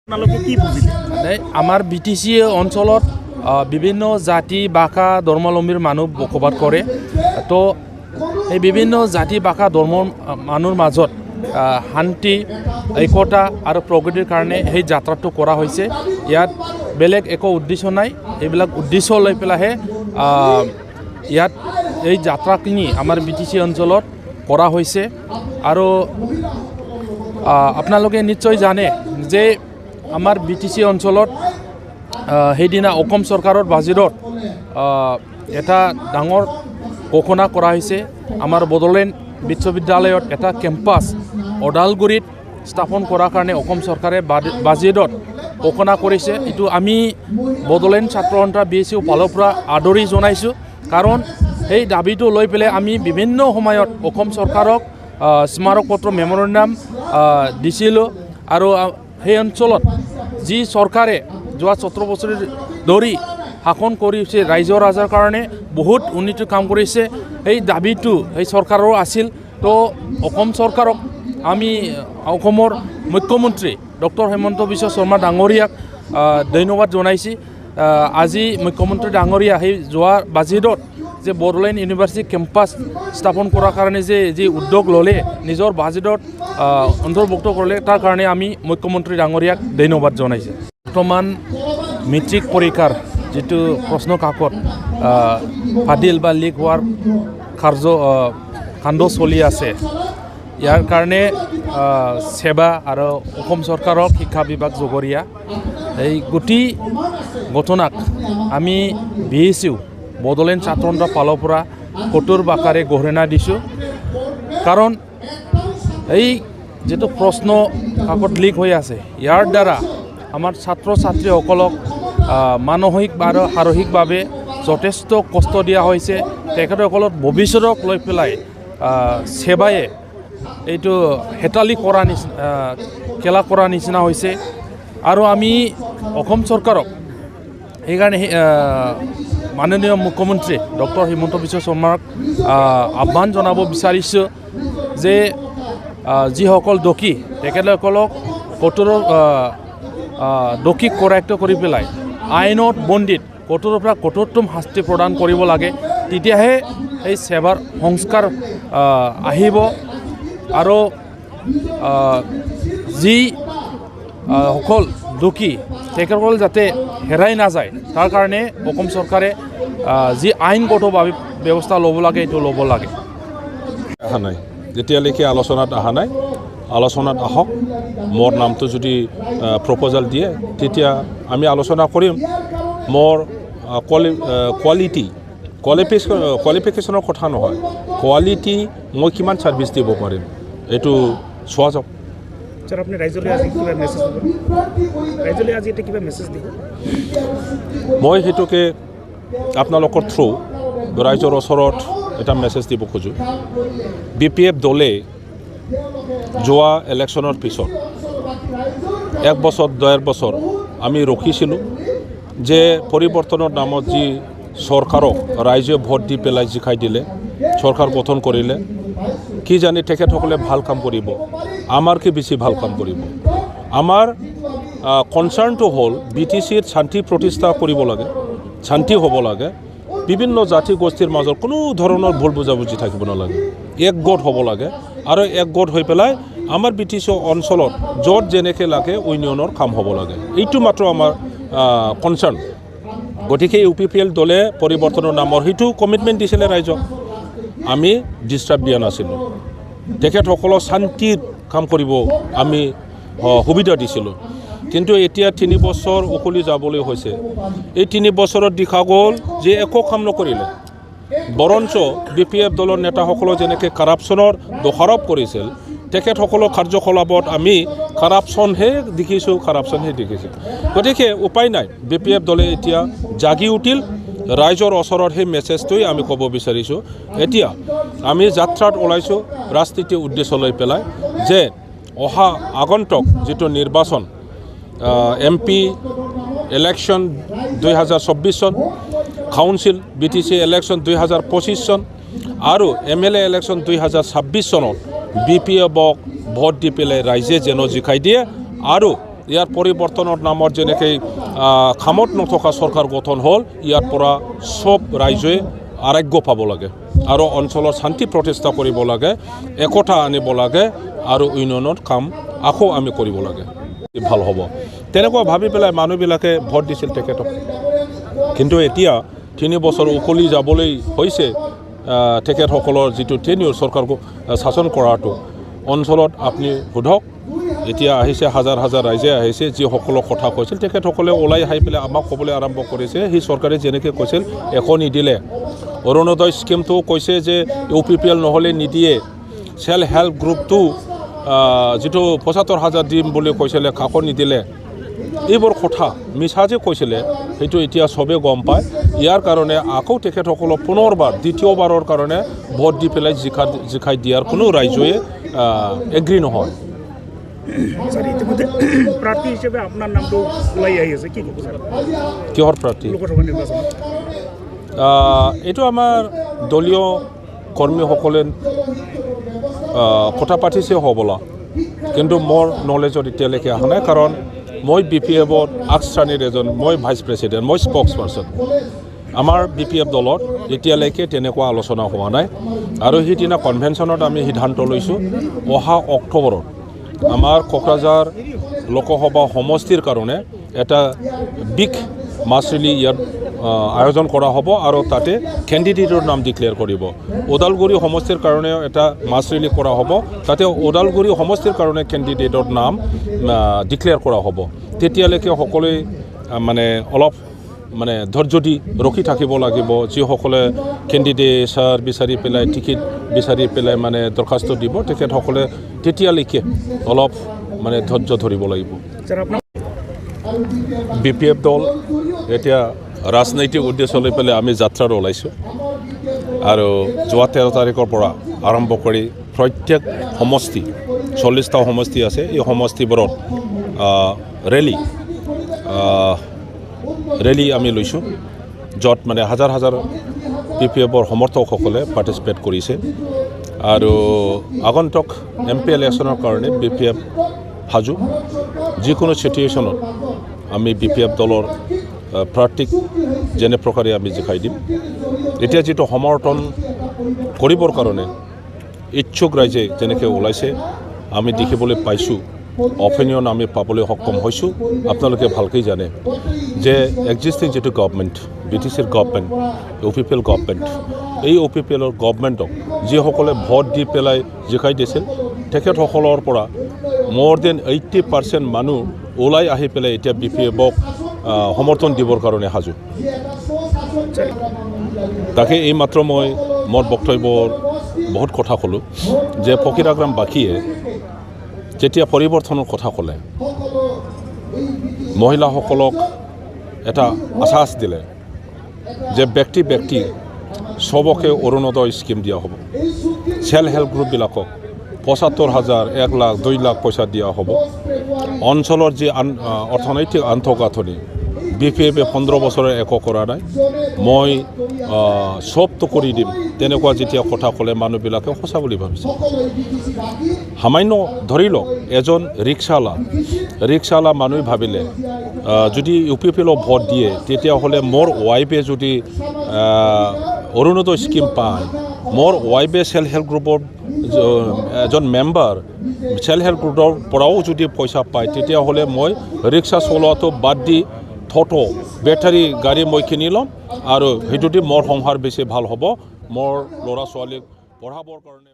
আমাৰ BTC অঞ্চলত বিভিন্ন জাতি ভাষা ধৰ্মাৱলম্বীৰ মানুহ বসবাস কৰে। তো এই বিভিন্ন জাতি ভাষা ধৰ্মৰ মানুহৰ মাজত শান্তি একতা আৰু প্ৰগতিৰ কাৰণে সেই যাত্ৰাটো কৰা হৈছে। ইয়াত বেলেগ একো উদ্দেশ্য নাই, এইবিলাক উদ্দেশ্য লৈ পেলাইহে ইয়াত এই যাত্ৰাখিনি আমাৰ BTC অঞ্চলত কৰা হৈছে। আৰু আপোনালোকে নিশ্চয় জানে যে আমাৰ BTC অঞ্চলত সেইদিনা অসম চৰকাৰৰ বাজেটত এটা ডাঙৰ ঘোষণা কৰা হৈছে। আমাৰ বড়োলেণ্ড বিশ্ববিদ্যালয়ত এটা কেম্পাছ ওদালগুৰিত স্থাপন কৰাৰ কাৰণে অসম চৰকাৰে বাজেটত ঘোষণা কৰিছে। এইটো আমি বড়োলেণ্ড ছাত্ৰ সন্থা BSU ফালৰ পৰা আদৰি জনাইছোঁ। কাৰণ সেই দাবীটো লৈ পেলাই আমি বিভিন্ন সময়ত অসম চৰকাৰক স্মাৰক পত্ৰ মেমৰেণ্ডাম দিছিলোঁ। আৰু সেই অঞ্চলত যি চৰকাৰে যোৱা 17 বছৰ ধৰি শাসন কৰিছে, ৰাইজৰ ৰাজাৰ কাৰণে বহুত উন্নতিৰ কাম কৰিছে, সেই দাবীটো সেই চৰকাৰৰ আছিল। তো অসম চৰকাৰক আমি অসমৰ মুখ্যমন্ত্ৰী ডক্টৰ হিমন্ত বিশ্ব শৰ্মা ডাঙৰীয়াক ধন্যবাদ জনাইছোঁ। আজি মুখ্যমন্ত্ৰী ডাঙৰীয়া সেই যোৱা বাজেটত যে বড়োলেণ্ড ইউনিভাৰ্চিটি কেম্পাছ স্থাপন কৰাৰ কাৰণে যে উদ্যোগ ল'লে, নিজৰ বাজেটত অন্তৰ্ভুক্ত কৰিলে, তাৰ কাৰণে আমি মুখ্যমন্ত্ৰী ডাঙৰীয়াক ধন্যবাদ জনাইছোঁ। বৰ্তমান মেট্ৰিক পৰীক্ষাৰ যিটো প্ৰশ্ন কাকত ফাদিল বা লিক হোৱাৰ কাণ্ড চলি আছে, ইয়াৰ কাৰণে সেৱা আৰু অসম চৰকাৰক শিক্ষা বিভাগ জগৰীয়া এই গোটেই ঘটনাক আমি BSU বড়োলেণ্ড ছাত্ৰ সন্থাৰ ফালৰ পৰা কঠোৰ ভাষাৰে গৰিহণা দিছোঁ। কাৰণ এই যিটো প্ৰশ্ন কাকত লিক হৈ আছে, ইয়াৰ দ্বাৰা আমাৰ ছাত্ৰ ছাত্ৰীসকলক মানসিক আৰু শাৰীৰিকভাৱে যথেষ্ট কষ্ট দিয়া হৈছে। তেখেতসকলক ভৱিষ্যতক লৈ পেলাই সেৱাই এইটো হেতালি কৰা খেলা কৰা নিচিনা হৈছে। আৰু আমি অসম চৰকাৰক সেইকাৰণে মাননীয় মুখ্যমন্ত্ৰী ডক্টৰ হিমন্ত বিশ্ব শৰ্মাক আহ্বান জনাব বিচাৰিছোঁ যে যিসকল দোষী তেখেতসকলক কঠোৰ দোষীক কৰায়ত্ব কৰি পেলাই আইনত বন্দীত কঠোৰৰ পৰা কঠোৰতম শাস্তি প্ৰদান কৰিব লাগে। তেতিয়াহে এই সেৱাৰ সংস্কাৰ আহিব। আৰু যি সকল দোষী তেখেতসকল যাতে হেৰাই নাযায়, তাৰ কাৰণে অসম চৰকাৰে যি আইনগত ব্যৱস্থা ল'ব লাগে এইটো ল'ব লাগে। অহা নাই, যেতিয়ালৈকে আলোচনাত অহা নাই, আলোচনাত আহক। মোৰ নামটো যদি প্ৰপ'জাল দিয়ে তেতিয়া আমি আলোচনা কৰিম। মোৰ কোৱালিফিকেশ্যনৰ কথা নহয়, কোৱালিটি মই কিমান ছাৰ্ভিচ দিব পাৰিম এইটো চোৱা যাওক। স্যাৰ, আপনি ৰাইজলৈ আজি কিবা মেছেজ দিব? ৰাইজলৈ আজি এটা কিবা মেছেজ দিব? মই সেইটোকে আপোনালোকৰ থ্ৰু ৰাইজৰ ওচৰত এটা মেছেজ দিব খোজোঁ। BPF দলে যোৱা ইলেকশ্যনৰ পিছত 1 বছৰ 1.5 বছৰ আমি ৰখিছিলোঁ যে পৰিৱৰ্তনৰ নামত যি চৰকাৰক ৰাইজে ভোট দি পেলাই জিকাই দিলে, চৰকাৰ গঠন কৰিলে, কি জানি তেখেতসকলে ভাল কাম কৰিব, আমাৰকে বেছি ভাল কাম কৰিব। আমাৰ কনচাৰ্ণটো হ'ল BTCত শান্তি প্ৰতিষ্ঠা কৰিব লাগে, শান্তি হ'ব লাগে, বিভিন্ন জাতি গোষ্ঠীৰ মাজত কোনো ধৰণৰ ভুল বুজাবুজি থাকিব নালাগে, একগোট হ'ব লাগে। আৰু একগোট হৈ পেলাই আমাৰ BTC অঞ্চলত য'ত যেনেকৈ লাগে ইউনিয়নৰ কাম হ'ব লাগে, এইটো মাত্ৰ আমাৰ কনচাৰ্ণ। গতিকে UPPL দলে পৰিৱৰ্তনৰ নামৰ সেইটো কমিটমেণ্ট দিছিলে ৰাইজক, আমি ডিষ্টাৰ্ব দিয়া নাছিলোঁ। তেখেতসকলক শান্তিৰ কাম কৰিব আমি সুবিধা দিছিলোঁ। কিন্তু এতিয়া 3 বছৰ উকলি যাবলৈ হৈছে। এই 3 বছৰত দেখা গ'ল যে একো কাম নকৰিলে, বৰঞ্চ BPF দলৰ নেতাসকলক যেনেকৈ কাৰাপশ্যনৰ দোষাৰোপ কৰিছিল, তেখেতসকলৰ কাৰ্যকলাপত আমি কাৰাপশ্যনহে দেখিছোঁ। গতিকে উপায় নাই, BPF দলে এতিয়া জাগি উঠিল। ৰাইজৰ ওচৰত সেই মেছেজটোৱে আমি ক'ব বিচাৰিছোঁ। এতিয়া আমি যাত্ৰাত ওলাইছোঁ ৰাজনীতিৰ উদ্দেশ্য লৈ পেলাই যে অহা আগন্তুক যিটো নিৰ্বাচন, MP ইলেকশ্যন 2024 চন, কাউন্সিল BTC ইলেকশ্যন 2025 চন আৰু MLA ইলেকশ্যন 2026 চনত BPFক ভোট দি পেলাই ৰাইজে যেন জিকাই দিয়ে আৰু ইয়াৰ পৰিৱৰ্তনৰ নামত যেনেকৈ কামত নথকা চৰকাৰ গঠন হ'ল ইয়াৰ পৰা সব ৰাইজে আৰোগ্য পাব লাগে আৰু অঞ্চলৰ শান্তি প্ৰতিষ্ঠা কৰিব লাগে একতা আনিব লাগে আৰু ইউনিয়নৰ কাম আকৌ আমি কৰিব লাগে ভাল হ'ব তেনেকুৱা ভাবি পেলাই মানুহবিলাকে ভোট দিছিল তেখেতক কিন্তু এতিয়া 3 বছৰ উকলি যাবলৈ হৈছে তেখেতসকলৰ যিটো টেনিয়ৰ চৰকাৰ শাসন কৰাটো অঞ্চলত আপুনি সোধক এতিয়া আহিছে হাজাৰ হাজাৰ ৰাইজে আহিছে যিসকলক কথা কৈছিল তেখেতসকলে ওলাই আহি পেলাই আমাক ক'বলৈ আৰম্ভ কৰিছে সেই চৰকাৰে যেনেকৈ কৈছিল একো নিদিলে অৰুণোদয় স্কিমটো কৈছে যে UPPL নহ'লে নিদিয়ে সেল্ফ হেল্প গ্ৰুপটো যিটো ৭৫,০০০ দিম বুলি কৈছিলে কাকো নিদিলে এইবোৰ কথা মিছা যে কৈছিলে সেইটো এতিয়া চবে গম পায় ইয়াৰ কাৰণে আকৌ তেখেতসকলক পুনৰবাৰ দ্বিতীয়বাৰৰ কাৰণে ভোট দি পেলাই জিকাই দিয়াৰ কোনো ৰাইজে এগ্ৰী নহয় স্যাৰ ইতিমধ্যে প্ৰাৰ্থী হিসেবে আপনাৰ নামটো ওলাই আহি আছে কি ক'ব স্যাৰ কিহৰ প্ৰাৰ্থী লোকসভা নিৰ্বাচনত এইটো আমাৰ দলীয় কৰ্মীসকলে কথা পাতিছে হ'বলা কিন্তু মোৰ নলেজত এতিয়ালৈকে অহা নাই কাৰণ মই BPF-ত আগশ্ৰেণীৰ এজন মই ভাইচ প্ৰেছিডেণ্ট মই স্পক্স পাৰ্চন আমাৰ BPF দলত এতিয়ালৈকে তেনেকুৱা আলোচনা হোৱা নাই আৰু সেইদিনা কনভেনশ্যনত আমি সিদ্ধান্ত লৈছোঁ অহা অক্টোবৰত আমাৰ কোকৰাঝাৰ লোকসভা সমষ্টিৰ কাৰণে এটা বিগ মাছ ৰেলী ইয়াত আয়োজন কৰা হ'ব আৰু তাতে কেণ্ডিডেটৰ নাম ডিক্লেয়াৰ কৰিব ওদালগুৰি সমষ্টিৰ কাৰণে এটা মাছ ৰেলী কৰা হ'ব তাতে ওদালগুৰি সমষ্টিৰ কাৰণে কেণ্ডিডেটৰ নাম ডিক্লেয়াৰ কৰা হ'ব তেতিয়ালৈকে সকলোৱে মানে অলপ মানে ধৈৰ্য দি ৰখি থাকিব লাগিব যিসকলে কেণ্ডিডেট বিচাৰি পেলাই টিকেট বিচাৰি পেলাই মানে দৰখাস্ত দিব তেখেতসকলে তেতিয়ালৈকে অলপ মানে ধৈৰ্য ধৰিব লাগিব BPF দল এতিয়া ৰাজনৈতিক উদ্দেশ্য লৈ পেলাই আমি যাত্ৰাত ওলাইছোঁ আৰু যোৱা 13 তাৰিখৰ পৰা আৰম্ভ কৰি প্ৰত্যেক সমষ্টি 40টা সমষ্টি আছে এই সমষ্টিবোৰত ৰেলী আমি লৈছোঁ য'ত মানে হাজাৰ হাজাৰ BPF-ৰ সমৰ্থকসকলে পাৰ্টিচিপেট কৰিছে আৰু আগন্তুক MP ইলেকশ্যনৰ কাৰণে BPF সাজু যিকোনো চিটুৱেশ্যনত আমি BPF দলৰ প্ৰাৰ্থীক যেনে প্ৰকাৰে আমি জিকাই দিম এতিয়া যিটো সমৰ্থন কৰিবৰ কাৰণে ইচ্ছুক ৰাইজে যেনেকৈ ওলাইছে আমি দেখিবলৈ পাইছোঁ অপিনিয়ন আমি পাবলৈ সক্ষম হৈছোঁ আপোনালোকে ভালকৈ জানে যে এক্সিষ্টিং যিটো গভৰ্ণমেণ্ট BTCৰ গভৰ্ণমেণ্ট UPPL গভৰ্ণমেণ্ট এই UPPLৰ গভৰ্ণমেণ্টক যিসকলে ভোট দি পেলাই জিকাই দিছিল তেখেতসকলৰ পৰা more than 80% মানুহ ওলাই আহি পেলাই এতিয়া BPF-ক সমৰ্থন দিবৰ কাৰণে সাজু তাকে এই মাত্ৰ মই মোৰ বক্তব্যৰ বহুত কথা ক'লোঁ যে ফকীৰাগ্ৰামবাসীয়ে যেতিয়া পৰিৱৰ্তনৰ কথা ক'লে মহিলাসকলক এটা আশ্বাস দিলে যে ব্যক্তি সবকে অৰুণোদয় স্কিম দিয়া হ'ব সেল্ফ হেল্প গ্ৰুপবিলাকক ৭৫,০০০ 1 লাখ 2 লাখ পইচা দিয়া হ'ব অঞ্চলৰ যি অৰ্থনৈতিক আন্তঃগাঁথনি BPF-এ 15 বছৰে একো কৰা নাই মই সবটো কৰি দিম তেনেকুৱা যেতিয়া কথা ক'লে মানুহবিলাকে সঁচা বুলি ভাবিছে সামান্য ধৰি লওক এজন ৰিক্সাৱালা মানুহে ভাবিলে যদি UPPL-ক ভোট দিয়ে তেতিয়াহ'লে মোৰ ৱাইফে যদি অৰুণোদয় স্কিম পায় মোৰ ৱাইফে সেল্ফ হেল্প গ্ৰুপৰ এজন মেম্বাৰ সেল্ফ হেল্প গ্ৰুপৰ পৰাও যদি পইচা পায় তেতিয়াহ'লে মই ৰিক্সা চলোৱাটো বাদ দি বেটাৰী গাড়ী মই কিনি ল'ম আৰু সেইটোতে মোৰ সংসাৰ বেছি ভাল হ'ব মোৰ ল'ৰা ছোৱালীক পঢ়াবৰ কাৰণে